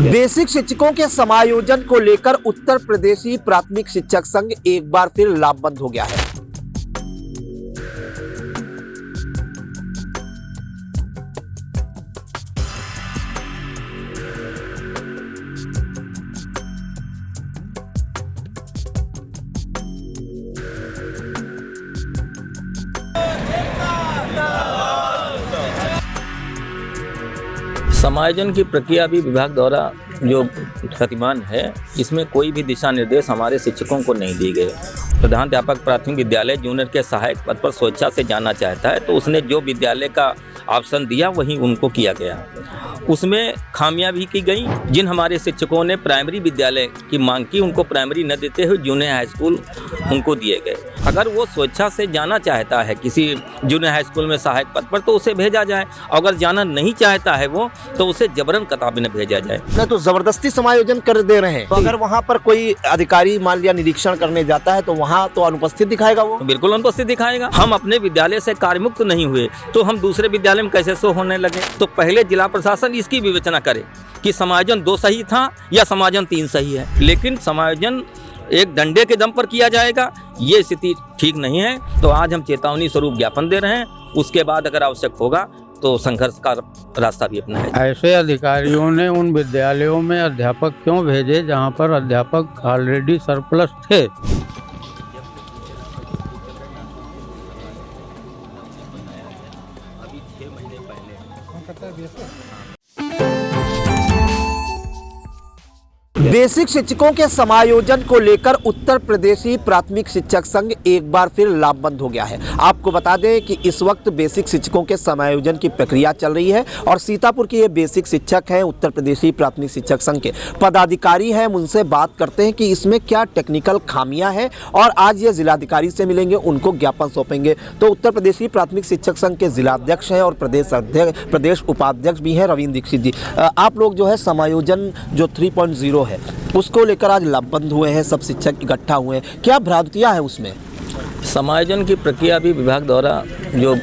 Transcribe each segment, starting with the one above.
Basic शिक्षकों के समायोजन को लेकर उत्तर प्रदेशी प्राथमिक शिक्षक संघ एक बार फिर लामबंद हो गया है। समायोजन की प्रक्रिया भी विभाग द्वारा जो गतिमान है, इसमें कोई भी दिशा निर्देश हमारे शिक्षकों को नहीं दिए गए। प्रधानाध्यापक प्राथमिक विद्यालय जूनियर के सहायक पद पर स्वेच्छा से जाना चाहता है तो उसने जो विद्यालय का ऑप्शन दिया वही उनको किया गया। उसमें खामियां भी की गई। जिन हमारे शिक्षकों ने प्राइमरी विद्यालय की मांग की उनको प्राइमरी न देते हुए जूनियर हाई स्कूल उनको दिए गए। अगर वो स्वेच्छा से जाना चाहता है किसी जूनियर हाई स्कूल में सहायक पद पर तो उसे भेजा जाए, अगर जाना नहीं चाहता है वो तो उसे जबरन कतई न भेजा जाए। नहीं तो जबरदस्ती समायोजन कर दे रहे हैं। तो अगर वहाँ पर कोई अधिकारी मान लिया निरीक्षण करने जाता है तो वहाँ तो अनुपस्थित दिखाएगा वो? बिल्कुल अनुपस्थित दिखाएगा। हम अपने विद्यालय से कार्यमुक्त नहीं हुए तो हम दूसरे विद्यालय में कैसे शो होने लगे? तो पहले जिला प्रशासन इसकी विवेचना करे कि समायोजन 2 सही था या समायोजन 3 सही है। लेकिन समायोजन एक डंडे के दम पर किया जाएगा, ये स्थिति ठीक नहीं है। तो आज हम चेतावनी स्वरूप ज्ञापन दे रहे हैं। उसके बाद अगर आवश्यक होगा तो संघर्ष का रास्ता भी अपनाएं। ऐसे अधिकारियों ने उन विद्यालयों में अध्यापक क्यों भेजे जहां पर अध्यापक ऑलरेडी सरप्लस थे? बेसिक शिक्षकों के समायोजन को लेकर उत्तर प्रदेशी प्राथमिक शिक्षक संघ एक बार फिर लामबंद हो गया है। आपको बता दें कि इस वक्त बेसिक शिक्षकों के समायोजन की प्रक्रिया चल रही है और सीतापुर के ये बेसिक शिक्षक हैं, उत्तर प्रदेशी प्राथमिक शिक्षक संघ के पदाधिकारी हैं। उनसे बात करते हैं कि इसमें क्या टेक्निकल खामियां हैं और आज ये जिलाधिकारी से मिलेंगे, उनको ज्ञापन सौंपेंगे। तो उत्तर प्रदेशी प्राथमिक शिक्षक संघ के जिलाध्यक्ष हैं और प्रदेश उपाध्यक्ष भी हैं रविंद्र दीक्षित जी। आप लोग जो है समायोजन जो 3.0 है उसको लेकर आज लामबंद हुए हैं, सब शिक्षक इकट्ठा हुए हैं, क्या भ्रांतियां हैं उसमें? समायोजन की प्रक्रिया भी विभाग द्वारा जो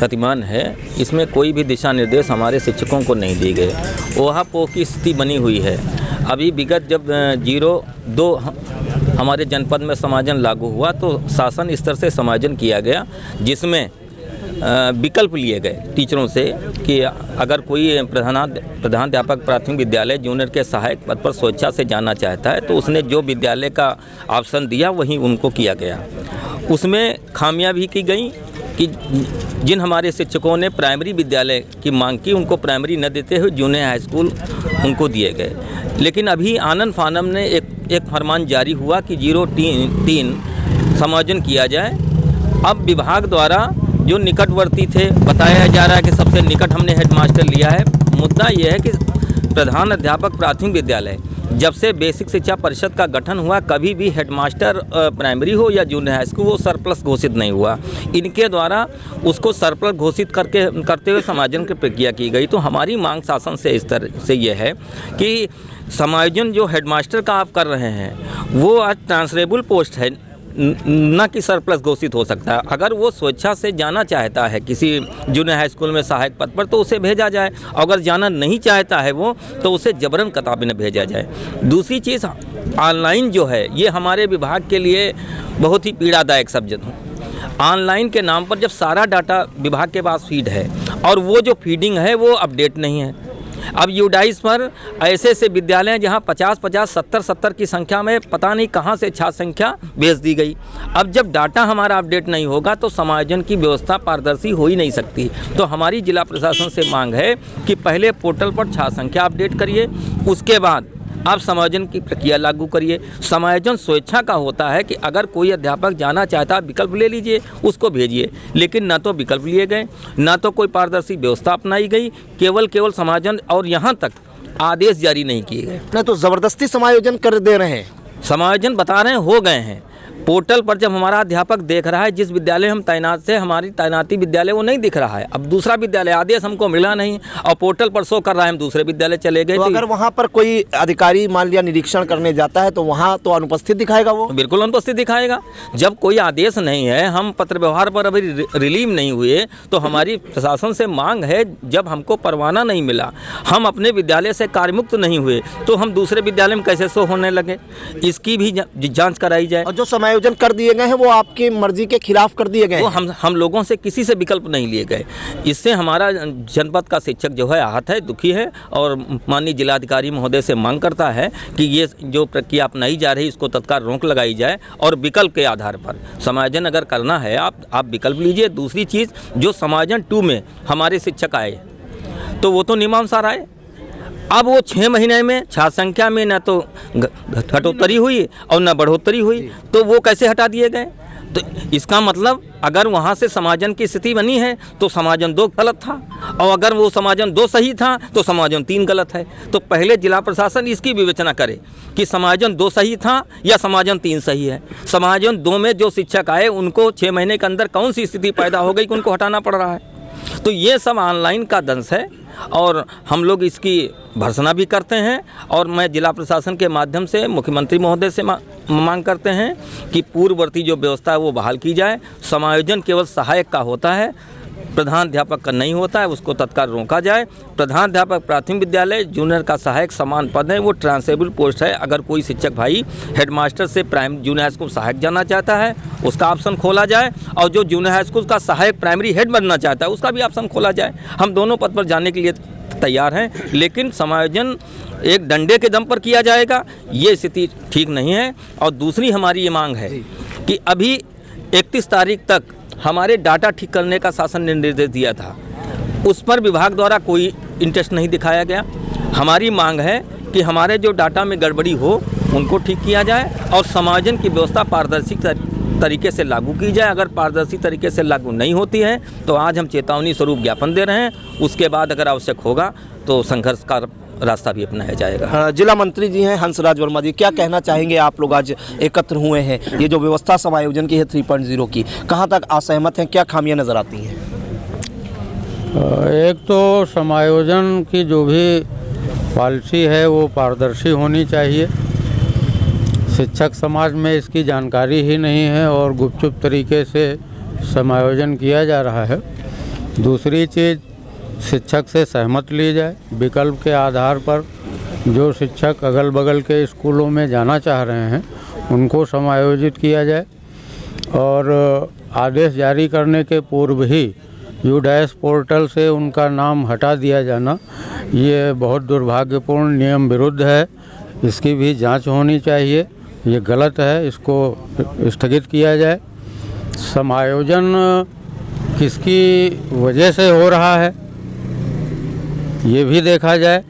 गतिमान है, इसमें कोई भी दिशा निर्देश हमारे शिक्षकों को नहीं दिए गए। ओहापोह की स्थिति बनी हुई है। अभी विगत जब 02 हमारे जनपद में समायोजन लागू हुआ तो शासन स्तर से समायोजन किया गया, जिसमें विकल्प लिए गए टीचरों से कि अगर कोई प्रधानाध्यापक प्राथमिक विद्यालय जूनियर के सहायक पद पर स्वेच्छा से जाना चाहता है तो उसने जो विद्यालय का ऑप्शन दिया वही उनको किया गया। उसमें खामियां भी की गई कि जिन हमारे शिक्षकों ने प्राइमरी विद्यालय की मांग की उनको प्राइमरी न देते हुए जूनियर हाई स्कूल उनको दिए गए। लेकिन अभी आनन फानम ने एक फरमान जारी हुआ कि 03 समायोजन किया जाए। अब विभाग द्वारा जो निकटवर्ती थे, बताया जा रहा है कि सबसे निकट हमने हेडमास्टर लिया है। मुद्दा यह है कि प्रधान अध्यापक प्राथमिक विद्यालय जब से बेसिक शिक्षा परिषद का गठन हुआ कभी भी हेडमास्टर प्राइमरी हो या जूनियर हाई स्कूल वो सरप्लस घोषित नहीं हुआ। इनके द्वारा उसको सरप्लस घोषित करते हुए समायोजन की प्रक्रिया की गई। तो हमारी मांग शासन से इस तरह से ये है कि समायोजन जो हेडमास्टर का आप कर रहे हैं वो आज ट्रांसफरेबल पोस्ट है, न कि सरप्लस घोषित हो सकता है। अगर वो स्वेच्छा से जाना चाहता है किसी जूनियर हाई स्कूल में सहायक पद पर तो उसे भेजा जाए, अगर जाना नहीं चाहता है वो तो उसे जबरन कतई न भेजा जाए। दूसरी चीज़, ऑनलाइन जो है ये हमारे विभाग के लिए बहुत ही पीड़ादायक सब्जेक्ट है। ऑनलाइन के नाम पर जब सारा डाटा विभाग के पास फीड है और वो जो फीडिंग है वो अपडेट नहीं है। अब यूडाइस पर ऐसे विद्यालय हैं जहां 50-50, 70-70 की संख्या में पता नहीं कहां से छात्र संख्या भेज दी गई। अब जब डाटा हमारा अपडेट नहीं होगा तो समायोजन की व्यवस्था पारदर्शी हो ही नहीं सकती। तो हमारी जिला प्रशासन से मांग है कि पहले पोर्टल पर छात्र संख्या अपडेट करिए, उसके बाद आप समायोजन की प्रक्रिया लागू करिए। समायोजन स्वेच्छा का होता है कि अगर कोई अध्यापक जाना चाहता है विकल्प ले लीजिए, उसको भेजिए। लेकिन ना तो विकल्प लिए गए, ना तो कोई पारदर्शी व्यवस्था अपनाई गई, केवल समायोजन और यहाँ तक आदेश जारी नहीं किए गए। नहीं तो जबरदस्ती समायोजन कर दे रहे हैं। समायोजन बता रहे हैं हो गए हैं। पोर्टल पर जब हमारा अध्यापक देख रहा है जिस विद्यालय हम तैनात से हमारी तैनाती विद्यालय वो नहीं दिख रहा है, अब दूसरा विद्यालय आदेश हमको मिला नहीं और पोर्टल पर शो कर रहा है हम दूसरे विद्यालय चले गए। तो अगर वहाँ पर कोई अधिकारी मान लिया निरीक्षण करने जाता है तो वहाँ तो अनुपस्थित दिखाएगा, वो बिल्कुल अनुपस्थित दिखाएगा। जब कोई आदेश नहीं है, हम पत्र व्यवहार पर अभी रिलीव नहीं हुए, तो हमारी प्रशासन से मांग है, जब हमको परवाना नहीं मिला, हम अपने विद्यालय से कार्यमुक्त नहीं हुए, तो हम दूसरे विद्यालय में कैसे शो होने लगे, इसकी भी जांच कराई जाए। और जो समायोजन कर दिए गए हैं वो आपकी मर्जी के खिलाफ कर दिए गए वो हैं। हम लोगों से किसी से विकल्प नहीं लिए गए। इससे हमारा जनपद का शिक्षक जो है आहत है, दुखी है और माननीय जिलाधिकारी महोदय से मांग करता है कि ये जो प्रक्रिया अपनाई जा रही है इसको तत्काल रोक लगाई जाए और विकल्प के आधार पर समायोजन अगर करना है आप विकल्प लीजिए। दूसरी चीज़, जो समायोजन 2 में हमारे शिक्षक आए तो वो तो नियमानुसार आए, अब वो 6 महीने में छात्र संख्या में न तो घटोत्तरी हुई और न बढ़ोतरी हुई, तो वो कैसे हटा दिए गए। तो इसका मतलब अगर वहाँ से समायोजन की स्थिति बनी है तो समायोजन 2 गलत था, और अगर वो समायोजन 2 सही था तो समायोजन 3 गलत है। तो पहले जिला प्रशासन इसकी विवेचना करे कि समायोजन 2 सही था या समायोजन 3 सही है। समायोजन 2 में जो शिक्षक आए उनको 6 महीने के अंदर कौन सी स्थिति पैदा हो गई कि उनको हटाना पड़ रहा है। तो ये सब ऑनलाइन का दंश है और हम लोग इसकी भर्त्सना भी करते हैं। और मैं जिला प्रशासन के माध्यम से मुख्यमंत्री महोदय से मांग करते हैं कि पूर्ववर्ती जो व्यवस्था है वो बहाल की जाए। समायोजन केवल सहायक का होता है, प्रधान अध्यापक का नहीं होता है, उसको तत्काल रोका जाए। प्रधान अध्यापक प्राथमिक विद्यालय, जूनियर का सहायक समान पद है, वो ट्रांसफरेबल पोस्ट है। अगर कोई शिक्षक भाई हेडमास्टर से प्राइमरी जूनियर हाई स्कूल सहायक जाना चाहता है उसका ऑप्शन खोला जाए, और जो जूनियर हाई स्कूल का सहायक प्राइमरी हेड बनना चाहता है उसका भी ऑप्शन खोला जाए। हम दोनों पद पर जाने के लिए तैयार हैं, लेकिन समायोजन एक डंडे के दम पर किया जाएगा, ये स्थिति ठीक नहीं है। और दूसरी हमारी ये मांग है कि अभी 31 तारीख तक हमारे डाटा ठीक करने का शासन ने निर्देश दिया था, उस पर विभाग द्वारा कोई इंटरेस्ट नहीं दिखाया गया। हमारी मांग है कि हमारे जो डाटा में गड़बड़ी हो उनको ठीक किया जाए और समायोजन की व्यवस्था पारदर्शी तरीके से लागू की जाए। अगर पारदर्शी तरीके से लागू नहीं होती है तो आज हम चेतावनी स्वरूप ज्ञापन दे रहे हैं, उसके बाद अगर आवश्यक होगा तो संघर्ष का रास्ता भी अपनाया जाएगा। जिला मंत्री जी हैं हंसराज वर्मा जी, क्या कहना चाहेंगे? आप लोग आज एकत्र हुए हैं, ये जो व्यवस्था समायोजन की है 3.0 की, कहाँ तक असहमत हैं, क्या खामियां नज़र आती हैं? एक तो समायोजन की जो भी पॉलिसी है वो पारदर्शी होनी चाहिए। शिक्षक समाज में इसकी जानकारी ही नहीं है और गुपचुप तरीके से समायोजन किया जा रहा है। दूसरी चीज़, शिक्षक से सहमत ली जाए, विकल्प के आधार पर जो शिक्षक अगल बगल के स्कूलों में जाना चाह रहे हैं उनको समायोजित किया जाए। और आदेश जारी करने के पूर्व ही यूडैश पोर्टल से उनका नाम हटा दिया जाना ये बहुत दुर्भाग्यपूर्ण, नियम विरुद्ध है, इसकी भी जांच होनी चाहिए। ये गलत है, इसको स्थगित किया जाए। समायोजन किसकी वजह से हो रहा है ये भी देखा जाए।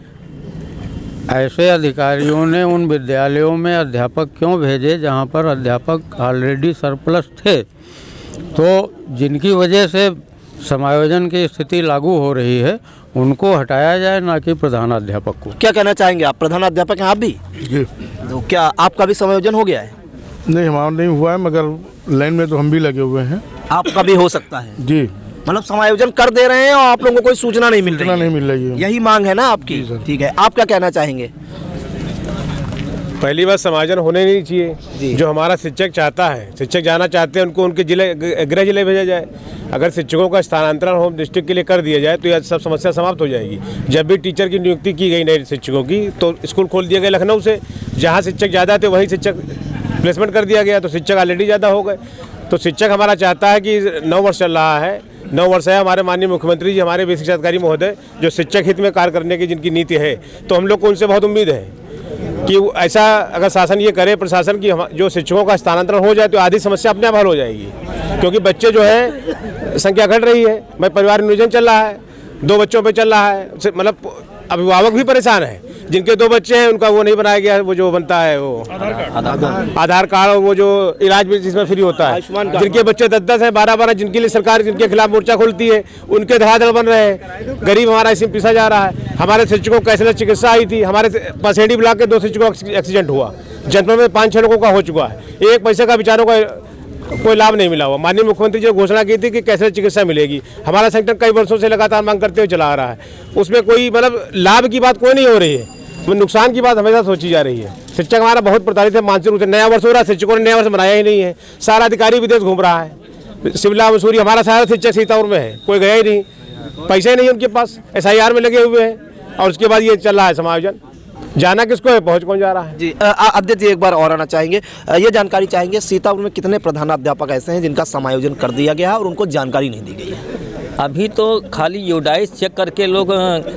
ऐसे अधिकारियों ने उन विद्यालयों में अध्यापक क्यों भेजे जहां पर अध्यापक ऑलरेडी सरप्लस थे, तो जिनकी वजह से समायोजन की स्थिति लागू हो रही है उनको हटाया जाए, ना कि प्रधानाध्यापक को। क्या कहना चाहेंगे आप? प्रधानाध्यापक हैं आप भी जी। तो क्या आपका भी समायोजन हो गया है? नहीं, हमारा नहीं हुआ है, मगर लाइन में तो हम भी लगे हुए हैं। आपका भी हो सकता है जी। मतलब समायोजन कर दे रहे हैं और आप लोगों को कोई सूचना नहीं मिल रही है। नहीं मिल रही है, यही मांग है ना आपकी? जी सर। ठीक है, आप क्या कहना चाहेंगे? पहली बात, समायोजन होने नहीं चाहिए। जो हमारा शिक्षक चाहता है, शिक्षक जाना चाहते हैं, उनको उनके जिले, गृह जिले भेजा जाए। अगर शिक्षकों का स्थानांतरण होम डिस्ट्रिक्ट के लिए कर दिया जाए तो यह सब समस्या समाप्त हो जाएगी। जब भी टीचर की नियुक्ति की गई नए शिक्षकों की तो स्कूल खोल दिया गया लखनऊ से, जहाँ शिक्षक ज़्यादा थे वहीं शिक्षक प्लेसमेंट कर दिया गया, तो शिक्षक ऑलरेडी ज़्यादा हो गए। तो शिक्षक हमारा चाहता है कि 9 वर्ष चल रहा है, 9 वर्ष है, हमारे माननीय मुख्यमंत्री जी, हमारे बेसिक शिक्षा अधिकारी महोदय जो शिक्षक हित में कार्य करने की जिनकी नीति है, तो हम लोग को उनसे बहुत उम्मीद है कि ऐसा अगर शासन ये करे, प्रशासन की जो शिक्षकों का स्थानांतरण हो जाए तो आधी समस्या अपने आप हल हो जाएगी। क्योंकि बच्चे जो है संख्या घट रही है, मैं परिवार नियोजन चल रहा है, 2 बच्चों पे चल रहा है, मतलब अभिभावक भी परेशान है। जिनके 2 बच्चे हैं उनका वो नहीं बनाया गया, वो जो बनता है वो आधार कार्ड, वो जो इलाज भी जिसमें फ्री होता है। जिनके बच्चे 10-10 हैं, 12-12, जिनके लिए सरकार जिनके खिलाफ मोर्चा खोलती है, उनके धड़ाधड़ बन रहे हैं। गरीब हमारा इसी में पिसा जा रहा है। हमारे शिक्षकों को कैशलेस चिकित्सा आई थी, हमारे पसेड़ी ब्लॉक के 2 शिक्षकों का एक्सीडेंट हुआ, जनपद में 5-6 लोगों का हो चुका है। 1 पैसे का बेचारों का कोई लाभ नहीं मिला हुआ। माननीय मुख्यमंत्री जी ने घोषणा की थी कि कैसे चिकित्सा मिलेगी। हमारा संगठन कई वर्षों से लगातार मांग करते हुए चला आ रहा है, उसमें कोई मतलब लाभ की बात कोई नहीं हो रही है, वो नुकसान की बात हमेशा सोची जा रही है। शिक्षक हमारा बहुत प्रताड़ित है मानसिक रूप से। नया वर्ष हो रहा है, शिक्षकों ने नया वर्ष मनाया ही नहीं है। सारा अधिकारी विदेश घूम रहा है, शिमला मसूरी, हमारा सारा शिक्षक सीतापुर में है, कोई गया ही नहीं, पैसे नहीं है उनके पास, SIR में लगे हुए हैं। और उसके बाद ये चल रहा है समायोजन, जाना किसको है, पहुंच कौन जा रहा है। जी अध्यक्ष जी एक बार और आना चाहेंगे, ये जानकारी चाहेंगे सीतापुर में कितने प्रधानाध्यापक ऐसे हैं जिनका समायोजन कर दिया गया है और उनको जानकारी नहीं दी गई है? अभी तो खाली यूडाइस चेक करके लोग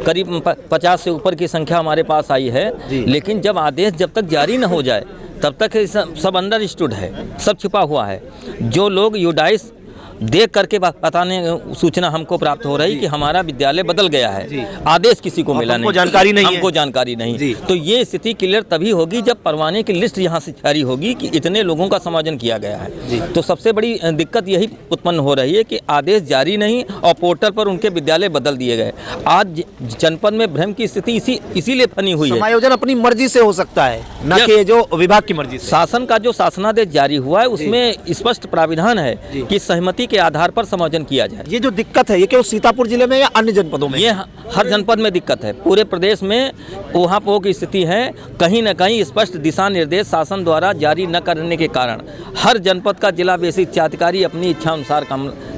करीब 50 से ऊपर की संख्या हमारे पास आई है। लेकिन जब आदेश जब तक जारी न हो जाए तब तक सब अंडरस्टूड है, सब छिपा हुआ है। जो लोग यूडाइस देख करके बताने सूचना हमको प्राप्त हो रही कि हमारा विद्यालय बदल गया है, आदेश किसी को मिला नहीं, जानकारी नहीं, हमको जानकारी नहीं। तो ये स्थिति क्लियर तभी होगी जब परवाने की लिस्ट यहाँ से जारी होगी कि इतने लोगों का समायोजन किया गया है। तो सबसे बड़ी दिक्कत यही उत्पन्न हो रही है कि आदेश जारी नहीं और पोर्टल पर उनके विद्यालय बदल दिए गए। आज जनपद में भ्रम की स्थिति इसीलिए बनी हुई है। समायोजन अपनी मर्जी से हो सकता है, न कि जो विभाग की मर्जी से। शासन का जो शासनादेश जारी हुआ है उसमें स्पष्ट प्राविधान है कि सहमति के आधार पर समायोजन किया जाए। ये जो दिक्कत है ये केवल सीतापुर जिले में या अन्य जनपदों में? ये हर जनपद में दिक्कत है, पूरे प्रदेश में ऊहापोह की स्थिति है। कहीं न कहीं स्पष्ट दिशा निर्देश शासन द्वारा जारी न करने के कारण हर जनपद का जिला बेसिक शिक्षाधिकारी अपनी इच्छा अनुसार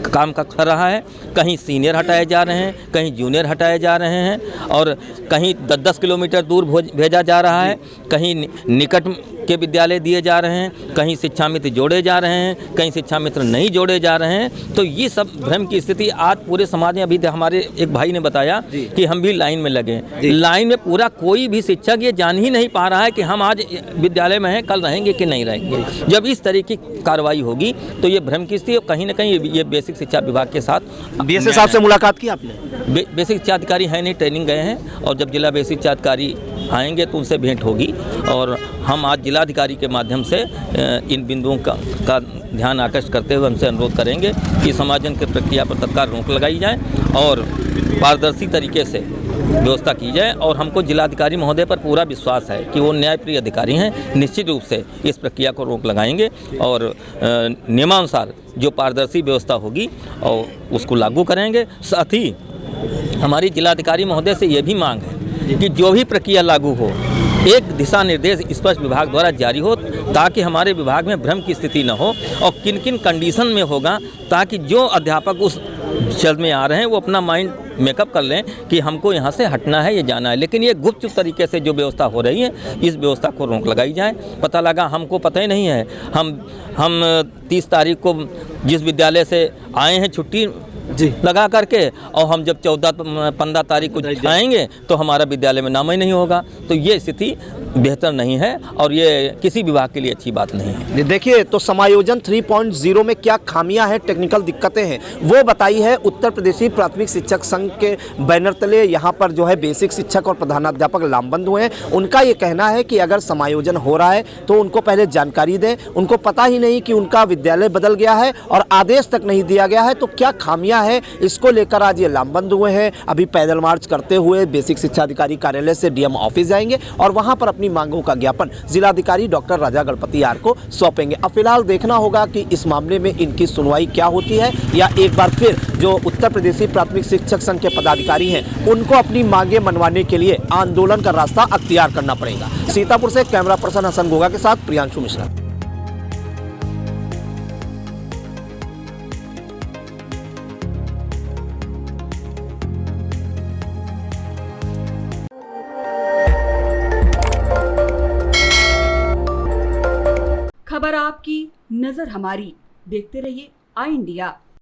काम कर रहा है। कहीं सीनियर हटाए जा रहे हैं, कहीं जूनियर हटाए जा रहे हैं और कहीं 10-10 किलोमीटर दूर भेजा जा रहा है, कहीं निकट के विद्यालय दिए जा रहे हैं, कहीं शिक्षा मित्र जोड़े जा रहे हैं, कहीं शिक्षा मित्र नहीं जोड़े जा रहे हैं। तो ये सब भ्रम की स्थिति आज पूरे समाज में। अभी हमारे एक भाई ने बताया कि हम भी लाइन में लगे, लाइन में पूरा कोई भी शिक्षक ये जान ही नहीं पा रहा है कि हम आज विद्यालय में हैं, कल रहेंगे कि नहीं रहेंगे। जब इस तरह की कार्रवाई होगी तो ये भ्रम की स्थिति कहीं ना कहीं ये बेसिक शिक्षा विभाग के साथ। BSA साहब से मुलाकात की आपने? बेसिक शिक्षा अधिकारी है नहीं, ट्रेनिंग गए हैं और जब जिला बेसिक शिक्षा अधिकारी आएंगे तो उनसे भेंट होगी और हम आज जिलाधिकारी के माध्यम से इन बिंदुओं का ध्यान आकर्षित करते हुए हमसे अनुरोध करेंगे कि समायोजन की प्रक्रिया पर तत्काल रोक लगाई जाए और पारदर्शी तरीके से व्यवस्था की जाए। और हमको जिलाधिकारी महोदय पर पूरा विश्वास है कि वो न्यायप्रिय अधिकारी हैं, निश्चित रूप से इस प्रक्रिया को रोक लगाएंगे और नियमानुसार जो पारदर्शी व्यवस्था होगी और उसको लागू करेंगे। साथ ही हमारी जिलाधिकारी महोदय से ये भी मांग है कि जो भी प्रक्रिया लागू हो एक दिशा निर्देश स्पष्ट विभाग द्वारा जारी हो ताकि हमारे विभाग में भ्रम की स्थिति न हो और किन किन कंडीशन में होगा, ताकि जो अध्यापक उस चल में आ रहे हैं वो अपना माइंड मेकअप कर लें कि हमको यहाँ से हटना है, ये जाना है। लेकिन ये गुप्त तरीके से जो व्यवस्था हो रही है इस व्यवस्था को रोक लगाई जाए। पता लगा हमको पता ही नहीं है, हम 30 तारीख को जिस विद्यालय से आए हैं छुट्टी लगा करके और हम जब 14-15 तारीख को आएंगे तो हमारा विद्यालय में नाम ही नहीं होगा। तो ये स्थिति बेहतर नहीं है और ये किसी विभाग के लिए अच्छी बात नहीं है। देखिए तो समायोजन 3.0 में क्या खामियां हैं, टेक्निकल दिक्कतें हैं, वो बताई है उत्तर प्रदेशी प्राथमिक शिक्षक संघ के बैनर तले यहाँ पर जो है बेसिक शिक्षक और प्रधानाध्यापक लामबंद हुए हैं। उनका ये कहना है कि अगर समायोजन हो रहा है तो उनको पहले जानकारी दें। उनको पता ही नहीं कि उनका विद्यालय बदल गया है और आदेश तक नहीं दिया गया है, तो क्या खामियां है, इसको लेकर आज ये लामबंद हुए हैं। अभी पैदल मार्च करते हुए बेसिक शिक्षा अधिकारी कार्यालय से DM ऑफिस जाएंगे और वहां पर अपनी मांगों का ज्ञापन जिलाधिकारी डॉक्टर राजा गणपति आर को सौंपेंगे। अब फिलहाल देखना होगा कि इस मामले में इनकी सुनवाई क्या होती है या एक बार फिर जो उत्तर प्रदेशी प्राथमिक शिक्षक संघ के पदाधिकारी हैं उनको अपनी मांगे मनवाने के लिए आंदोलन का रास्ता अख्तियार करना पड़ेगा। सीतापुर से कैमरा पर्सन हसन गोगा के साथ प्रियांशु मिश्रा। खबर आपकी, नजर हमारी। देखते रहिए आई इंडिया।